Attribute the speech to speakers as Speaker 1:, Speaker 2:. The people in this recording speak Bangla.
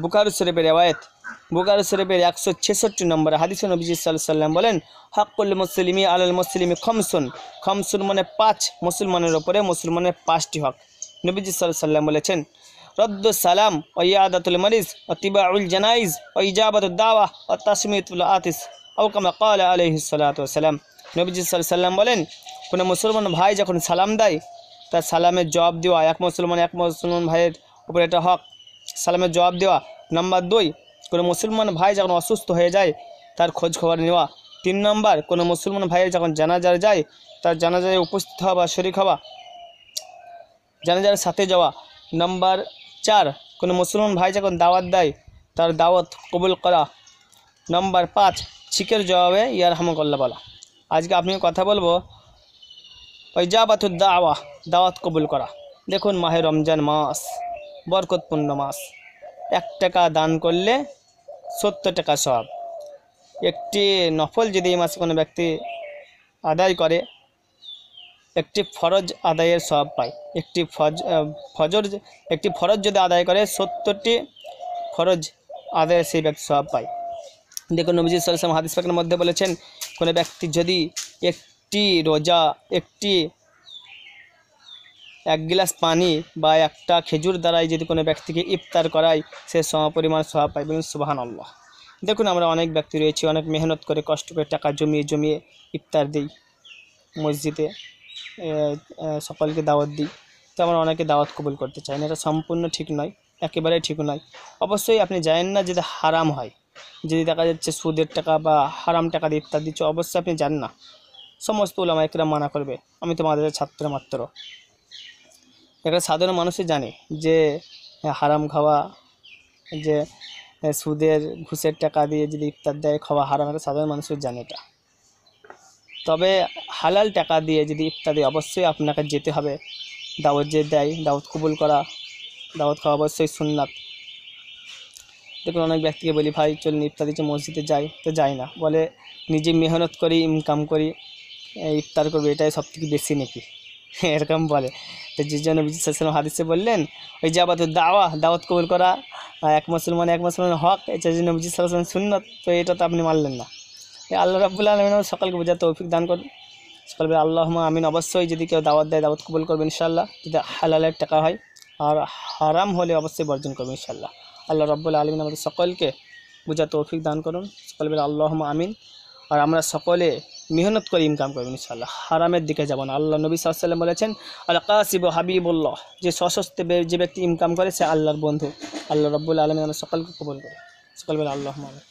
Speaker 1: বুখারী শরীফের রিওয়ায়াত, বুখারী শরীফের 166 নম্বর হাদিসে নবীজি সাল্লাল্লাহু আলাইহি সাল্লাম বলেন, হাক্কুল মুসলিমি আলাল মুসলিমি খামসুন, খামসুন মানে 5, মুসলমানের উপরে মুসলমানের 5টি হক। নবীজি সাল্লাল্লাহু আলাইহি সাল্লাম বলেছেন, রদ্দু সালাম ওয়া ইয়াদাতুল মারিজ ওয়া তিবাউল জানাইজ ওয়া ইজাবাতুদ দাওয়া ওয়া তাসমিতুল আতিস আও কামা ক্বালা আলাইহিস সালাতু ওয়াস সালাম। নবীজি সাল্লাল্লাহু আলাইহি সাল্লাম বলেন, কোনো মুসলমান ভাই যখন সালাম দেয় তার সালামের জবাব দেওয়া, এক মুসলমান ভাইয়ের উপরে এটা হক সালামের জবাব দেওয়া। নাম্বার 2, কোনো মুসলমান ভাই যখন অসুস্থ হয়ে যায় তার খোঁজ খবর নেওয়া। 3 নম্বর, কোনো মুসলমান ভাইয়ের যখন জানাজায় যায় তার জানাজায় উপস্থিত হওয়া বা শরীক হওয়া, জানাজার সাথে যাওয়া। নাম্বার 4, কোনো মুসলমান ভাই যখন দাওয়াত দেয় তার দাওয়াত কবুল করা। নাম্বার 5, শিখের জবাবে ইয়ারহামুকাল্লাহ বলা। আজকে আপনি কথা বলবো ইজাবাতুদ দাওয়া, দাওয়াত কবুল করা। দেখুন, মাহে রমজান মাস বরকতপূর্ণ মাস। 1 টাকা দান করলে 70 টাকা সওয়াব। একটি নফল যদি এই মাসে কোনো ব্যক্তি আদায় করে, একটি ফরজ আদায়ের সওয়াব পায়। একটি ফরজ যদি আদায় করে 70টি ফরজ আদায়ের সেই ব্যক্তি সওয়াব পায়। দেখুন, নবীজি সাল্লাল্লাহু আলাইহি ওয়াসাল্লাম হাদিস পাকের মধ্যে বলেছেন, কোনো ব্যক্তি যদি একটি রোজা, এক গিলাস পানি বা একটা খেজুর দ্বারাই যদি কোনো ব্যক্তিকে ইফতার করায়, সে সমপরিমাণ সওয়াব পায়। বলুন সুবহানাল্লাহ। দেখুন, আমরা অনেক ব্যক্তি রয়েছি, অনেক মেহনত করে কষ্ট করে টাকা জমিয়ে ইফতার দিই, মসজিদে সকলকে দাওয়াত দিই, তো আমরা অনেকে দাওয়াত কবুল করতে চাই না। এটা সম্পূর্ণ ঠিক নয়, একেবারেই ঠিক নয়। অবশ্যই আপনি জানেন না যদি হারাম হয়, যদি দেখা যাচ্ছে সুদের টাকা বা হারাম টাকা দিয়ে ইফতার দিচ্ছে, অবশ্যই আপনি জানেন না। সমস্ত উলামা একরাম মানা করবে, আমি তোমাদের ছাত্র মাত্র। একটা সাধারণ মানুষই জানে যে হারাম খাওয়া, যে সুদের ঘুষের টাকা দিয়ে যদি ইফতার দেয় খাওয়া হারাম, একটা সাধারণ মানুষই জানে এটা। তবে হালাল টাকা দিয়ে যদি ইফতার দেয়, অবশ্যই আপনাকে যেতে হবে। দাওয়াত যে দেয়, দাওয়াত কবুল করা, দাওয়াত খাওয়া অবশ্যই সুন্নাত। দেখুন, অনেক ব্যক্তিকে বলি, ভাই চলুন ইফতার দিচ্ছে মসজিদে যাই, তো যাই না, বলে নিজে মেহনত করি, ইনকাম করি, ইফতার করবে, এটাই সবথেকে বেশি নাকি, এরকম বলে। তো যে জন্য নবী সাল্লাল্লাহু আলাইহি ওয়াসাল্লাম হাদিসে বললেন, ওই ইজাবাতুদ দাওয়া, দাওয়াত কবুল করা, এক মুসলমানের হক, এটা যে নবী সাল্লাল্লাহু আলাইহি ওয়াসাল্লাম সুন্নাত, তো এটা তো আপনি মানলেন না। আল্লাহ রাব্বুল আলামিন সকলকে বোঝার তৌফিক দান করুন। সকল বলে আল্লাহুম্মা আমিন। অবশ্যই যদি কেউ দাওয়াত দেয়, দাওয়াত কবুল করবে ইনশাআল্লাহ, যদি হালালের টাকা হয়, আর হারাম হলে অবশ্যই বর্জন করবে ইনশাআল্লাহ। আল্লাহ রাব্বুল আলামিন আমাদের সকলকে বোঝার তৌফিক দান করুন। সকল বলে আল্লাহুম্মা আমিন। আর আমরা সকলে মেহনত করে ইনকাম করবেন ইনশাআল্লাহ, হারামের দিকে যাব না। আল্লাহ নবী সাল্লাল্লাহু আলাইহি ওয়াসাল্লাম বলেছেন, আল কাসিবু হাবিবুল্লাহ, যে সশস্ত্রে যে ব্যক্তি ইনকাম করে সে আল্লাহর বন্ধু। আল্লাহ রাব্বুল আলামিন আমাদের সকলকে কবুল করে। সকল বলে আল্লাহুম্মা আমিন।